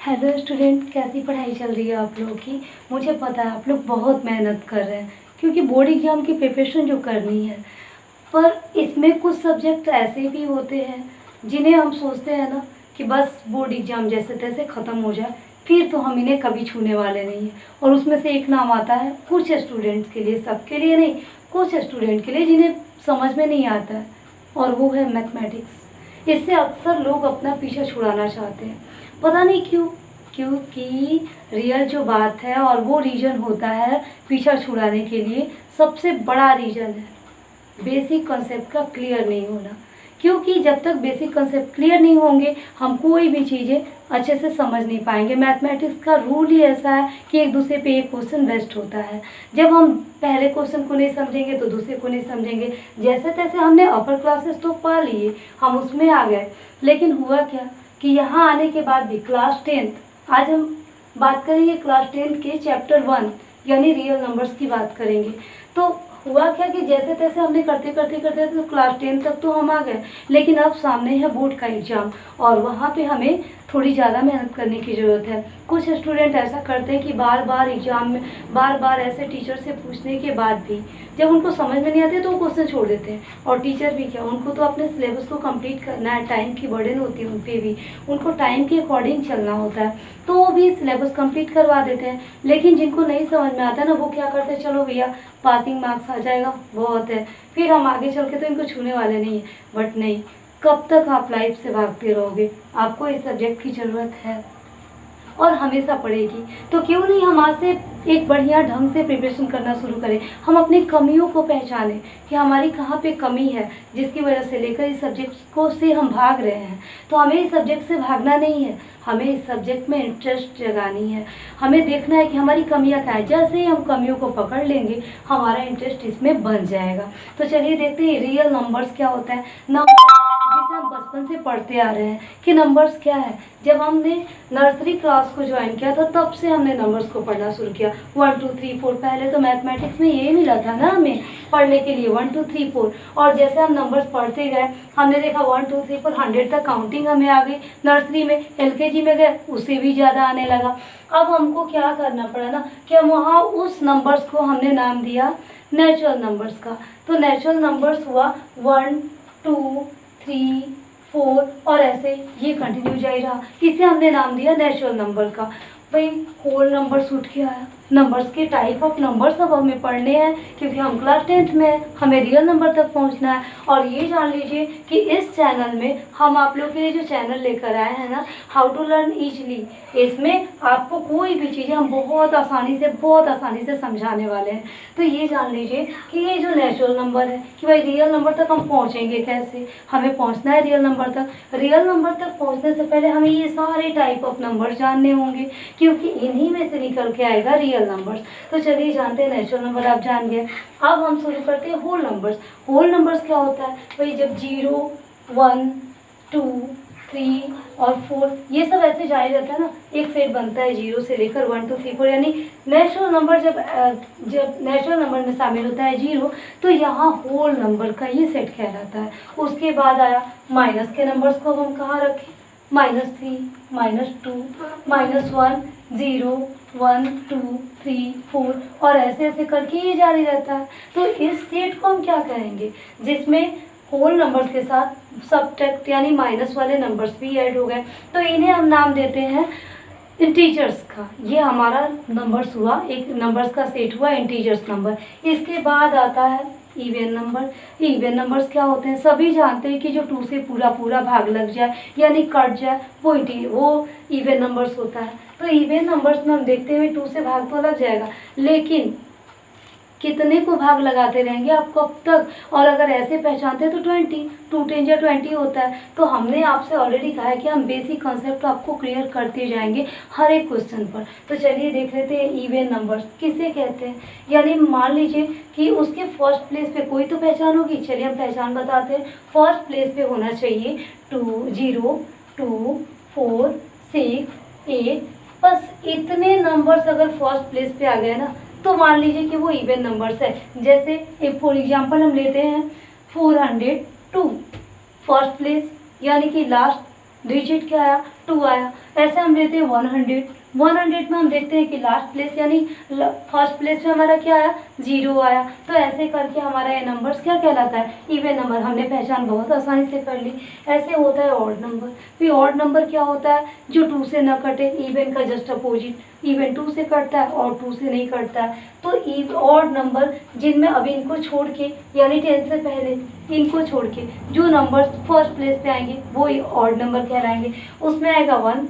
Hello student, कैसी पढ़ाई चल रही है आप लोगों की। मुझे पता है आप लोग बहुत मेहनत कर रहे हैं क्योंकि बोर्ड एग्ज़ाम की प्रिपरेशन जो करनी है। पर इसमें कुछ सब्जेक्ट ऐसे भी होते हैं जिन्हें हम सोचते हैं ना कि बस बोर्ड एग्ज़ाम जैसे तैसे ख़त्म हो जाए, फिर तो हम इन्हें कभी छूने वाले नहीं हैं। और उसमें से एक नाम आता है कुछ स्टूडेंट्स के लिए, सबके लिए नहीं, कुछ स्टूडेंट के लिए जिन्हें समझ में नहीं आता है, और वो है मैथमेटिक्स। इससे अक्सर लोग अपना पीछा छुड़ाना चाहते हैं, पता नहीं क्यों। क्योंकि रियल जो बात है और वो रीज़न होता है पीछा छुड़ाने के लिए, सबसे बड़ा रीज़न है बेसिक कॉन्सेप्ट का क्लियर नहीं होना। क्योंकि जब तक बेसिक कॉन्सेप्ट क्लियर नहीं होंगे हम कोई भी चीज़ें अच्छे से समझ नहीं पाएंगे। मैथमेटिक्स का रूल ही ऐसा है कि एक दूसरे पे एक क्वेश्चन बेस्ट होता है। जब हम पहले क्वेश्चन को नहीं समझेंगे तो दूसरे को नहीं समझेंगे। जैसे तैसे हमने अपर क्लासेस तो पा लिए, हम उसमें आ गए, लेकिन हुआ क्या कि यहाँ आने के बाद भी क्लास 10th, आज हम बात करेंगे क्लास 10th के चैप्टर 1 यानी रियल नंबर्स की बात करेंगे। तो हुआ क्या कि जैसे तैसे हमने करते करते करते तो क्लास 10 तक तो हम आ गए, लेकिन अब सामने है बोर्ड का एग्ज़ाम और वहाँ पे हमें थोड़ी ज़्यादा मेहनत करने की ज़रूरत है। कुछ स्टूडेंट ऐसा करते हैं कि बार बार एग्ज़ाम में बार बार ऐसे टीचर से पूछने के बाद भी जब उनको समझ में नहीं आते तो वो क्वेश्चन छोड़ देते हैं। और टीचर भी क्या, उनको तो अपने सिलेबस को कंप्लीट करना है, टाइम की बर्डन होती है उन पर भी, उनको टाइम के अकॉर्डिंग चलना होता है, तो वो भी सिलेबस कंप्लीट करवा देते हैं। लेकिन जिनको नहीं समझ में आता है ना, वो क्या करते हैं, चलो भैया पासिंग मार्क्स आ जाएगा बहुत है, फिर हम आगे चल के तो इनको छूने वाले नहीं हैं। बट नहीं, कब तक आप लाइफ से भागते रहोगे। आपको इस सब्जेक्ट की ज़रूरत है और हमेशा पड़ेगी। तो क्यों नहीं हम आज से एक बढ़िया ढंग से प्रिपरेशन करना शुरू करें। हम अपनी कमियों को पहचानें कि हमारी कहाँ पे कमी है, जिसकी वजह से लेकर इस सब्जेक्ट को से हम भाग रहे हैं। तो हमें इस सब्जेक्ट से भागना नहीं है, हमें इस सब्जेक्ट में इंटरेस्ट जगानी है। हमें देखना है कि हमारी कमियाँ क्या है। जैसे ही हम कमियों को पकड़ लेंगे हमारा इंटरेस्ट इसमें बन जाएगा। तो चलिए देखते हैं रियल नंबर्स क्या होता है। नंबर जिसे हम बचपन से पढ़ते आ रहे हैं कि नंबर्स क्या है। जब हमने नर्सरी क्लास को ज्वाइन किया था तब से हमने नंबर्स को पढ़ना शुरू किया। 1 2 3 4 पहले तो मैथमेटिक्स में यही मिला था ना हमें पढ़ने के लिए, 1 2 3 4। और जैसे हम नंबर्स पढ़ते गए हमने देखा 1 2 3 4 100 तक काउंटिंग हमें आ गई। नर्सरी में एलकेजी में गए उससे भी ज़्यादा आने लगा। अब हमको क्या करना पड़ा ना कि हम वहाँ उस नंबर्स को हमने नाम दिया नेचुरल नंबर्स का। तो नेचुरल नंबर्स हुआ 1 2 3 4 और ऐसे ये कंटिन्यू जारी रहा। इसे हमने नाम दिया नेचुरल नंबर का। भाई होल नंबर्स उठ के आया। नंबर्स के टाइप ऑफ नंबर्स अब हमें पढ़ने हैं क्योंकि हम क्लास 10th में हैं, हमें रियल नंबर तक पहुंचना है। और ये जान लीजिए कि इस चैनल में हम आप लोग के लिए जो चैनल लेकर आए हैं ना, हाउ टू लर्न ईजली, इसमें आपको कोई भी चीज़ें हम बहुत आसानी से समझाने वाले हैं। तो ये जान लीजिए कि ये जो नेचुरल नंबर है कि भाई रियल नंबर तक हम पहुँचेंगे कैसे। हमें पहुँचना है रियल नंबर तक। रियल नंबर तक पहुँचने से पहले हमें ये सारे टाइप ऑफ नंबर जानने होंगे क्योंकि इन्हीं में से निकल के आएगा रियल नंबर्स। तो चलिए जानते हैं नेचुरल नंबर आप जान गए। अब हम शुरू करते हैं होल नंबर्स। होल नंबर्स क्या होता है भाई, जब 0 1 2 3 और 4 ये सब ऐसे जारी रहता है ना, एक सेट बनता है 0 से लेकर 1 2 3 4। यानी नेचुरल नंबर जब नेचुरल नंबर में शामिल होता है 0 तो यहाँ होल नंबर का ये सेट कहलाता है। उसके बाद आया माइनस के नंबर्स को हम कहाँ रखें, -3 -2 -1 0 1 2 3 4 और ऐसे ऐसे करके ये जारी रहता है। तो इस सेट को हम क्या कहेंगे, जिसमें होल नंबर्स के साथ सब्ट्रैक्ट यानी माइनस वाले नंबर्स भी ऐड हो गए। तो इन्हें हम नाम देते हैं इंटीजर्स का। ये हमारा नंबर्स हुआ, एक नंबर्स का सेट हुआ इंटीजर्स नंबर। इसके बाद आता है इवन नंबर। इवन नंबर्स क्या होते हैं, सभी जानते हैं कि जो 2 से पूरा पूरा भाग लग जाए यानी कट जाए वो इवन नंबर्स होता है। तो इवन नंबर्स में हम देखते हुए 2 से भाग तो लग जाएगा, लेकिन कितने को भाग लगाते रहेंगे आप कब तक। और अगर ऐसे पहचानते हैं तो 20 2 10 या 20 होता है। तो हमने आपसे ऑलरेडी कहा है कि हम बेसिक कॉन्सेप्ट आपको क्लियर करते जाएंगे हर एक क्वेश्चन पर। तो चलिए देख लेते हैं इवन नंबर्स किसे कहते हैं। यानी मान लीजिए कि उसके फर्स्ट प्लेस पे कोई तो पहचान होगी, चलिए हम पहचान बताते हैं। फर्स्ट प्लेस पे होना चाहिए 2 0 2 4 6 8। बस इतने नंबर्स अगर फर्स्ट प्लेस पे आ गए ना तो मान लीजिए कि वो इवन नंबर्स है। जैसे एक फॉर एग्जांपल हम लेते हैं 402 फर्स्ट प्लेस यानी कि लास्ट डिजिट क्या आया 2 आया। ऐसे हम लेते हैं 100, 100 में हम देखते हैं कि लास्ट प्लेस यानी फर्स्ट प्लेस में हमारा क्या आया, 0 आया। तो ऐसे करके हमारा ये नंबर्स क्या कहलाता है, इवन नंबर। हमने पहचान बहुत आसानी से कर ली। ऐसे होता है ऑड नंबर। फिर ऑड नंबर क्या होता है, जो 2 से न कटे, इवन का जस्ट अपोजिट। इवन 2 से कटता है और 2 से नहीं कटता है। तो ऑड नंबर जिनमें अब इनको छोड़ के यानी 10 से पहले इनको छोड़ के जो नंबर्स फर्स्ट प्लेस पे आएंगे वो ऑड नंबर कहलाएंगे। उसमें आएगा 1,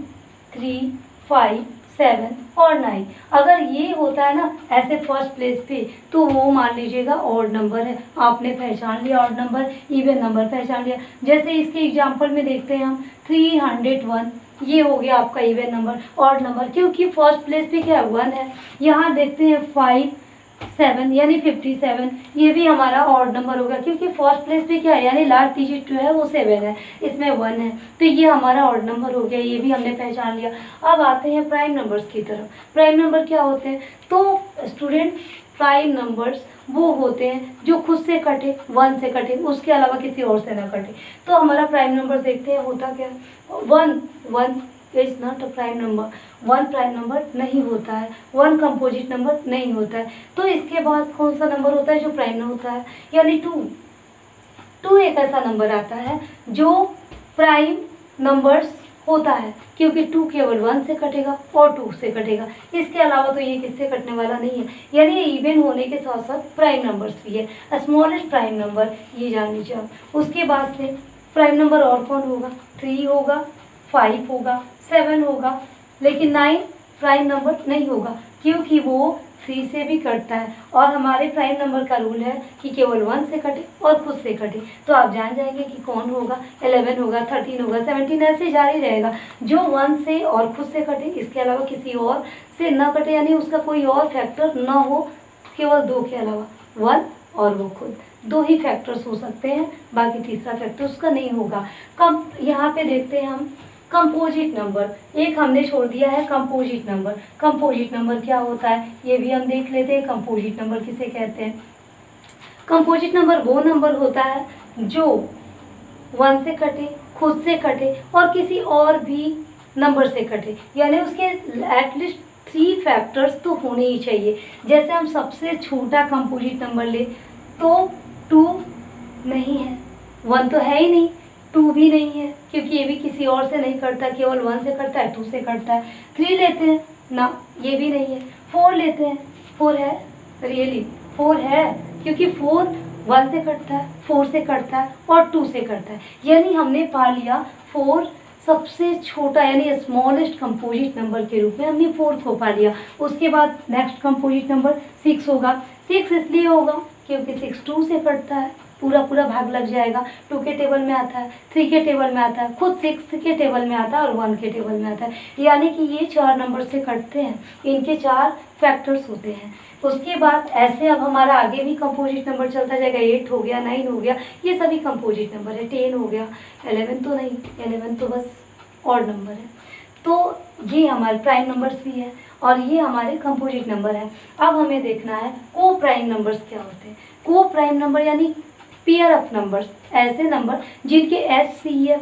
3, 5, 7 और 9। अगर ये होता है ना ऐसे फर्स्ट प्लेस पे तो वो मान लीजिएगा ऑड नंबर है। आपने पहचान लिया ऑड नंबर, इवन नंबर पहचान लिया। जैसे इसके एग्जांपल में देखते हैं हम 301, ये हो गया आपका इवन नंबर, ऑड नंबर, क्योंकि फर्स्ट प्लेस पे क्या है, 1 है। यहाँ देखते हैं 5, 7 यानी 57, ये भी हमारा ऑड नंबर होगा क्योंकि फर्स्ट प्लेस पे क्या है यानी लास्ट डिजिट जो है वो 7 है, इसमें 1 है। तो ये हमारा ऑड नंबर हो गया, ये भी हमने पहचान लिया। अब आते हैं प्राइम नंबर्स की तरफ। प्राइम नंबर क्या होते हैं, तो स्टूडेंट प्राइम नंबर्स वो होते हैं जो खुद से कटे, 1 से कटे, उसके अलावा किसी और से ना कटे। तो हमारा प्राइम नंबर देखते हैं होता क्या है, 1 is not a prime number. 1 prime number नहीं होता है, 1 कंपोजिट नंबर नहीं होता है। तो इसके बाद कौन सा नंबर होता है जो प्राइम होता है, यानी 2 एक ऐसा नंबर आता है जो प्राइम नंबर्स होता है, क्योंकि 2 केवल 1 से कटेगा और 2 से कटेगा, इसके अलावा तो ये किससे कटने वाला नहीं है। यानी ये इवन होने के साथ साथ प्राइम नंबर्स भी है, स्मॉलेस्ट प्राइम नंबर, ये जान लीजिए आप। उसके बाद से प्राइम नंबर और कौन होगा, 3 होगा, 5 होगा, 7 होगा, लेकिन 9 प्राइम नंबर नहीं होगा क्योंकि वो 3 से भी कटता है। और हमारे प्राइम नंबर का रूल है कि केवल 1 से कटे और खुद से कटे। तो आप जान जाएंगे कि कौन होगा, 11 होगा, 13 होगा, 17, ऐसे जारी रहेगा। जो 1 से और खुद से कटे, इसके अलावा किसी और से न कटे, यानी उसका कोई और फैक्टर न हो, केवल 2 के अलावा, 1 और वो खुद, 2 ही फैक्टर्स हो सकते हैं, बाकी तीसरा फैक्टर उसका नहीं होगा। कम यहाँ पे देखते हैं हम कंपोजिट नंबर, एक हमने छोड़ दिया है कंपोजिट नंबर। कंपोजिट नंबर क्या होता है ये भी हम देख लेते हैं। कंपोजिट नंबर किसे कहते हैं, कंपोजिट नंबर वो नंबर होता है जो 1 से कटे, खुद से कटे और किसी और भी नंबर से कटे, यानी उसके एटलीस्ट 3 फैक्टर्स तो होने ही चाहिए। जैसे हम सबसे छोटा कंपोजिट नंबर ले तो 2 नहीं है, 1 तो है ही नहीं, 2 भी नहीं है क्योंकि ये भी किसी और से नहीं करता, केवल 1 से करता है, 2 से करता है। 3 लेते हैं ना, ये भी नहीं है। 4 लेते हैं, 4 है, रियली 4 है क्योंकि 4 1 से कटता है, 4 से कटता है और 2 से कटता है। यानी हमने पा लिया 4 सबसे छोटा यानी स्मॉलेस्ट कंपोजिट नंबर के रूप में हमने 4 को पा लिया। उसके बाद नेक्स्ट कंपोजिट नंबर 6 होगा। 6 इसलिए होगा क्योंकि 6 2 से कटता है, पूरा भाग लग जाएगा। 2 के टेबल में आता है, 3 के टेबल में आता है, खुद 6 के टेबल में आता है और 1 के टेबल में आता है। यानी कि ये 4 नंबर से कटते हैं, इनके 4 फैक्टर्स होते हैं। उसके बाद ऐसे अब हमारा आगे भी कंपोजिट नंबर चलता जाएगा। 8 हो गया, 9 हो गया, ये सभी कंपोजिट नंबर है। 10 हो गया, 11 तो नहीं, 11 तो बस ऑड नंबर है। तो ये हमारे प्राइम नंबर्स भी है और ये हमारे कंपोजिट नंबर है। अब हमें देखना है को प्राइम नंबर्स क्या होते हैं। को प्राइम नंबर यानी पेयर ऑफ नंबर्स, ऐसे नंबर जिनके HCF,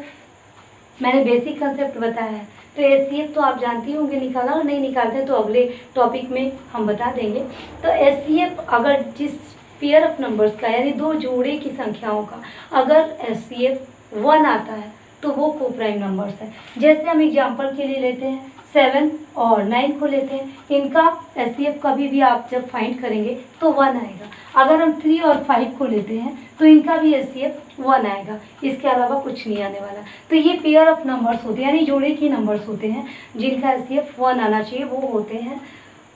मैंने बेसिक कंसेप्ट बताया है। तो HCF तो आप जानती होंगे निकाला, और नहीं निकालते तो अगले टॉपिक में हम बता देंगे। तो HCF अगर जिस पेयर ऑफ नंबर्स का यानी 2 जोड़े की संख्याओं का अगर HCF 1 आता है तो वो को प्राइम नंबर्स है। जैसे हम एग्जांपल के लिए लेते हैं 7 और 9 को लेते हैं, इनका HCF कभी भी आप जब फाइंड करेंगे तो 1 आएगा। अगर हम 3 और 5 को लेते हैं तो इनका भी HCF 1 आएगा, इसके अलावा कुछ नहीं आने वाला। तो ये पेयर ऑफ नंबर्स होते हैं यानी जोड़े के नंबर्स होते हैं जिनका HCF 1 आना चाहिए, वो होते हैं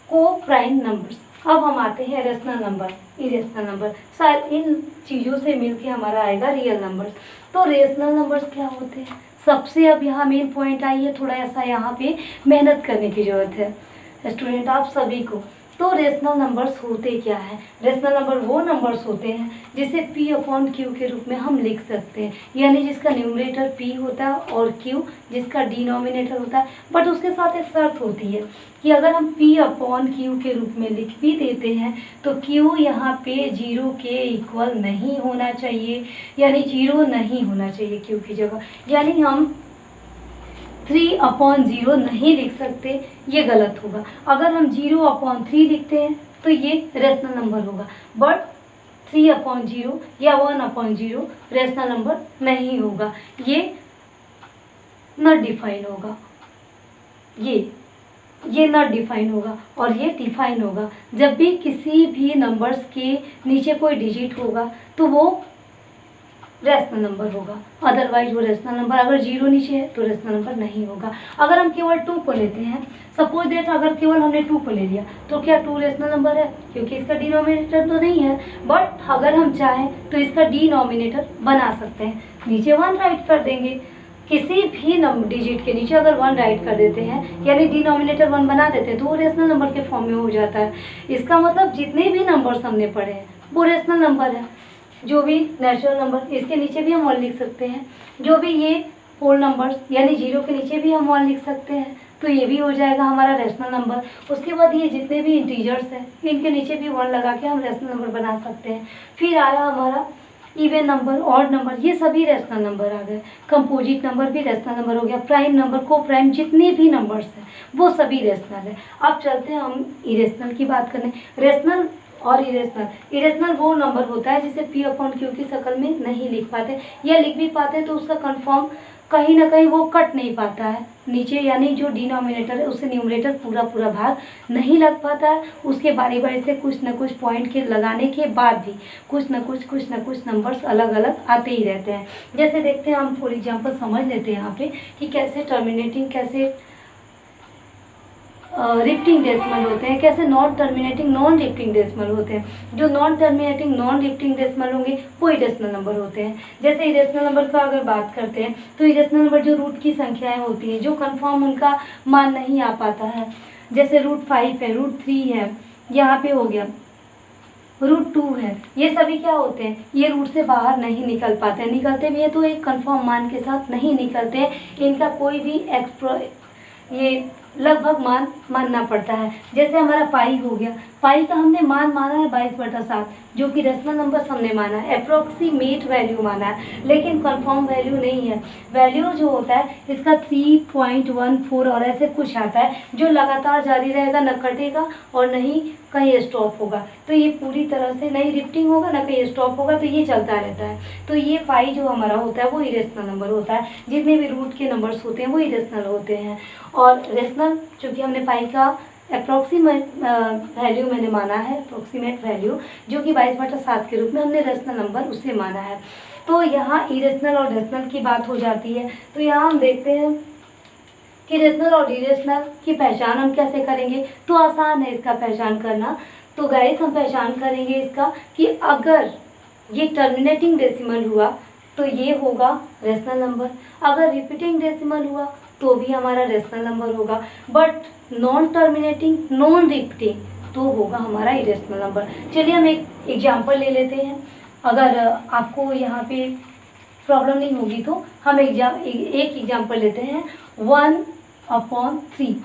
को प्राइम नंबर्स। अब हम आते हैं रेशनल नंबर, इरेशनल नंबर। शायद इन चीज़ों से मिलके हमारा आएगा रियल नंबर्स। तो रेशनल नंबर्स क्या होते हैं, सबसे अब यहाँ मेन पॉइंट आई है, थोड़ा ऐसा यहाँ पे मेहनत करने की ज़रूरत है स्टूडेंट आप सभी को। तो रेशनल नंबर्स होते क्या है, रेशनल नंबर वो नंबर्स होते हैं जिसे P/Q के रूप में हम लिख सकते हैं, यानी जिसका न्यूमरेटर P होता है और Q जिसका डिनोमिनेटर होता है। बट उसके साथ एक शर्त होती है कि अगर हम P/Q के रूप में लिख भी देते हैं तो Q यहाँ पे 0 के इक्वल नहीं होना चाहिए, यानी 0 नहीं होना चाहिए Q की जगह। यानी हम 3/0 नहीं लिख सकते, ये गलत होगा। अगर हम 0/3 लिखते हैं तो ये रेशनल नंबर होगा, बट 3/0 या 1/0 रेशनल नंबर नहीं होगा, ये नॉट डिफाइन होगा। ये नॉट डिफाइन होगा और ये डिफाइन होगा। जब भी किसी भी नंबर्स के नीचे कोई डिजिट होगा तो वो रेशनल नंबर होगा, अदरवाइज वो रेशनल नंबर, अगर 0 नीचे है तो रेशनल नंबर नहीं होगा। अगर हम केवल 2 को लेते हैं, सपोज दैट अगर केवल हमने 2 को ले लिया तो क्या 2 रेशनल नंबर है, क्योंकि इसका डिनोमिनेटर तो नहीं है। बट अगर हम चाहें तो इसका डिनोमिनेटर बना सकते हैं, नीचे 1 राइट कर देंगे। किसी भी डिजिट के नीचे अगर 1 राइट कर देते हैं, यानी डिनोमिनेटर 1 बना देते हैं, तो वो रेशनल नंबर के फॉर्म में हो जाता है। इसका मतलब जितने भी नंबर्स हमने पढ़े हैं वो रेशनल नंबर है। जो भी नेचुरल नंबर, इसके नीचे भी हम 1 लिख सकते हैं। जो भी ये होल नंबर्स, यानी 0 के नीचे भी हम 1 लिख सकते हैं, तो ये भी हो जाएगा हमारा रेशनल नंबर। उसके बाद ये जितने भी इंटीजर्स हैं, इनके नीचे भी 1 लगा के हम रेशनल नंबर बना सकते हैं। फिर आया हमारा इवन नंबर, ऑड नंबर, ये सभी रेशनल नंबर आ गए। कंपोजिट नंबर भी रेशनल नंबर हो गया। प्राइम नंबर, को प्राइम, जितने भी नंबर्स हैं वो सभी रेशनल है। अब चलते हैं हम इरेशनल की बात करने। रेशनल और इरेशनल वो नंबर होता है जिसे P/Q की शक्ल में नहीं लिख पाते, या लिख भी पाते हैं तो उसका कंफर्म कहीं ना कहीं वो कट नहीं पाता है नीचे, यानी जो डिनोमिनेटर है उससे न्यूमरेटर पूरा भाग नहीं लग पाता है। उसके बारी बारी से कुछ न कुछ पॉइंट के लगाने के बाद भी कुछ न कुछ नंबर्स अलग अलग आते ही रहते हैं। जैसे देखते हैं हम, फॉर एग्जांपल समझ लेते हैं यहाँ पे कि कैसे टर्मिनेटिंग, कैसे रिपीटिंग डेसिमल होते हैं, कैसे non terminating non repeating decimal होते हैं। जो non terminating non repeating decimal होंगे वो इरेशनल नंबर होते हैं। जैसे इरेशनल नंबर का अगर बात करते हैं तो इरेशनल नंबर जो रूट की संख्याएं होती हैं, जो कंफर्म उनका मान नहीं आ पाता है, जैसे √5 है, √3 है, यहाँ पे हो गया √2 है, ये सभी क्या होते हैं, ये रूट से बाहर नहीं निकल पाते हैं। निकलते भी है तो एक कंफर्म मान के साथ नहीं निकलते हैं, इनका कोई भी ये लगभग मान मानना पड़ता है। जैसे हमारा पाई हो गया, पाई का हमने मान माना है 22/7, जो कि रेशनल नंबर हमने माना है, अप्रोक्सीमेट वैल्यू माना है, लेकिन कंफर्म वैल्यू नहीं है। वैल्यू जो होता है इसका 3.14 और ऐसे कुछ आता है, जो लगातार जारी रहेगा, न कटेगा और न ही कहीं स्टॉप होगा। तो ये पूरी तरह से नहीं रिपीटिंग होगा, ना कहीं स्टॉप होगा, तो ये चलता रहता है। तो ये पाई जो हमारा होता है वो इरेशनल नंबर होता है। जितने भी रूट के नंबर्स होते हैं वो इरेशनल होते हैं। और रेशनल, चूँकि हमने पाई का अप्रोक्सीमेट वैल्यू मैंने माना है, अप्रोक्सीमेट वैल्यू जो कि 22/7 के रूप में हमने रेशनल नंबर उससे माना है। तो यहाँ इरेशनल और रेशनल की बात हो जाती है। तो यहाँ हम देखते हैं कि रेशनल और इरेशनल की पहचान हम कैसे करेंगे। तो आसान है इसका पहचान करना। तो गाइस हम पहचान करेंगे इसका कि अगर ये टर्मिनेटिंग डेसिमल हुआ तो ये होगा रेशनल नंबर, अगर रिपीटिंग डेसिमल हुआ तो भी हमारा रेशनल नंबर होगा, but non terminating non repeating तो होगा हमारा इरेशनल नंबर। चलिए हम एक एग्जांपल ले लेते हैं। अगर आपको यहाँ पे प्रॉब्लम नहीं होगी तो हम एक एग्जांपल लेते हैं। 1/3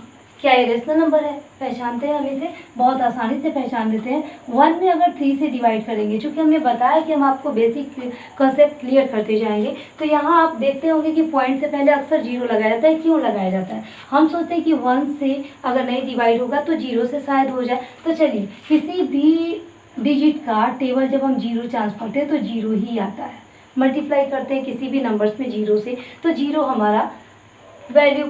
क्या इरेशनल नंबर है? पहचानते हैं हम इसे, बहुत आसानी से पहचान लेते हैं। 1 में अगर 3 से डिवाइड करेंगे, चूँकि हमने बताया कि हम आपको बेसिक कंसेप्ट क्लियर करते जाएंगे, तो यहाँ आप देखते होंगे कि पॉइंट से पहले अक्सर 0 लगाया जाता है। क्यों लगाया जाता है? हम सोचते हैं कि 1 से अगर नहीं डिवाइड होगा तो 0 से शायद हो जाए। तो चलिए, किसी भी डिजिट का टेबल जब हम 0 चांस पढ़ते हैं तो 0 ही आता है। मल्टीप्लाई करते हैं किसी भी नंबर्स में 0 से तो 0 हमारा वैल्यू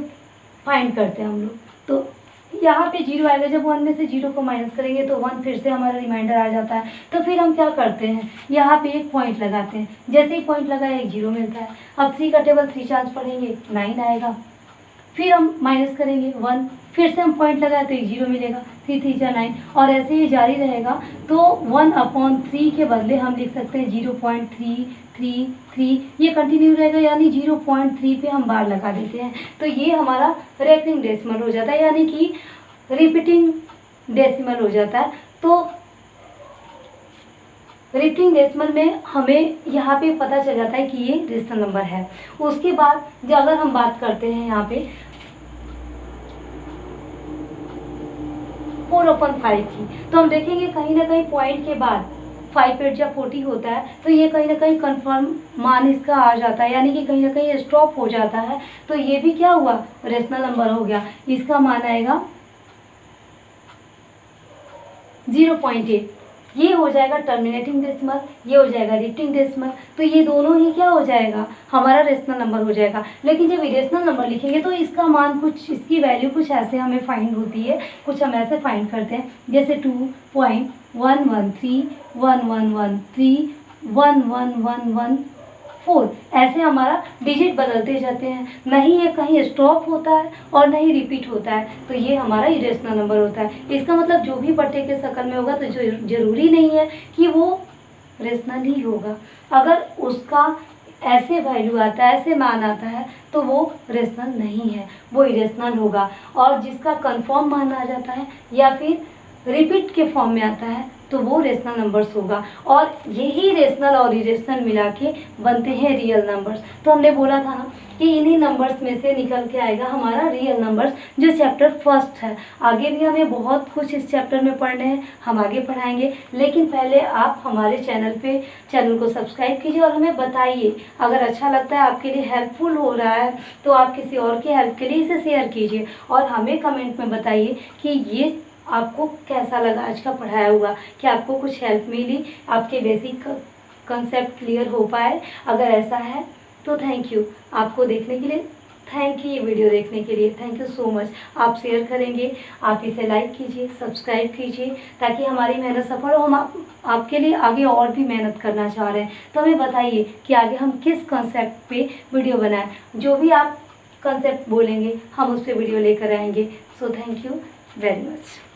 फाइंड करते हैं हम लोग। तो यहाँ पे 0 आएगा, जब 1 में से 0 को माइनस करेंगे तो 1 फिर से हमारा रिमाइंडर आ जाता है। तो फिर हम क्या करते हैं, यहाँ पे एक पॉइंट लगाते हैं। जैसे ही पॉइंट लगाया एक 0 मिलता है। अब 3 का टेबल 3 चांस पढ़ेंगे 9 आएगा, फिर हम माइनस करेंगे 1, फिर से हम पॉइंट लगाए तो एक 0 मिलेगा, 3 3 जा 9 और ऐसे ही जारी रहेगा। तो 1/3 के बदले हम लिख सकते हैं 0.333, ये कंटिन्यू रहेगा, यानी 0.3 पे हम बार लगा देते हैं। तो ये हमारा रेकरिंग डेसिमल हो जाता है, यानी कि रिपीटिंग डेसिमल हो जाता है। तो रिपीटिंग डेसिमल में हमें यहाँ पे पता चल जाता है कि ये रेशनल नंबर है। उसके बाद जो अगर हम बात करते हैं यहाँ पे 4/5 की, तो हम देखेंगे कहीं ना कहीं पॉइंट के बाद 5 8 या 40 होता है, तो ये कहीं ना कहीं कन्फर्म मान इसका आ जाता है, यानी कि कहीं ना कहीं स्टॉप हो जाता है। तो ये भी क्या हुआ, रेशनल नंबर हो गया। इसका मान आएगा 0.8। ये हो जाएगा टर्मिनेटिंग डेसिमल, ये हो जाएगा रिपीटिंग डेसिमल। तो ये दोनों ही क्या हो जाएगा, हमारा रेशनल नंबर हो जाएगा। लेकिन जब इरेशनल नंबर लिखेंगे तो इसका मान कुछ, इसकी वैल्यू कुछ ऐसे हमें फाइंड होती है, कुछ हम ऐसे फाइंड करते हैं, जैसे 2.113 1113 1111 ऐसे हमारा डिजिट बदलते जाते हैं, नहीं ये कहीं स्टॉप होता है और नहीं रिपीट होता है। तो ये हमारा इरेशनल नंबर होता है। इसका मतलब जो भी पट्टे के शक्ल में होगा तो जरूरी नहीं है कि वो रेशनल ही होगा। अगर उसका ऐसे वैल्यू आता है, ऐसे मान आता है, तो वो रेशनल नहीं है, वो इरेशनल होगा। और जिसका कंफर्म मान आ जाता है या फिर रिपीट के फॉर्म में आता है तो वो रेशनल नंबर्स होगा। और यही रेशनल और इरेशनल मिला के बनते हैं रियल नंबर्स। तो हमने बोला था ना कि इन्हीं नंबर्स में से निकल के आएगा हमारा रियल नंबर्स, जो चैप्टर फर्स्ट है। आगे भी हमें बहुत कुछ इस चैप्टर में पढ़ने हैं, हम आगे पढ़ाएंगे। लेकिन पहले आप हमारे चैनल को सब्सक्राइब कीजिए और हमें बताइए, अगर अच्छा लगता है, आपके लिए हेल्पफुल हो रहा है, तो आप किसी और की हेल्प के लिए इसे शेयर कीजिए और हमें कमेंट में बताइए कि ये आपको कैसा लगा आज का पढ़ाया हुआ, कि आपको कुछ हेल्प मिली, आपके बेसिक कंसेप्ट क्लियर हो पाए। अगर ऐसा है तो थैंक यू आपको देखने के लिए, थैंक यू ये वीडियो देखने के लिए, थैंक यू सो मच। आप शेयर करेंगे, आप इसे लाइक कीजिए, सब्सक्राइब कीजिए, ताकि हमारी मेहनत सफल हो। हम आपके लिए आगे और भी मेहनत करना चाह रहे हैं। तो हमें बताइए कि आगे हम किस कंसेप्ट पे वीडियो बनाएं। जो भी आप कंसेप्ट बोलेंगे हम उस पर वीडियो लेकर आएंगे। So thank you very much।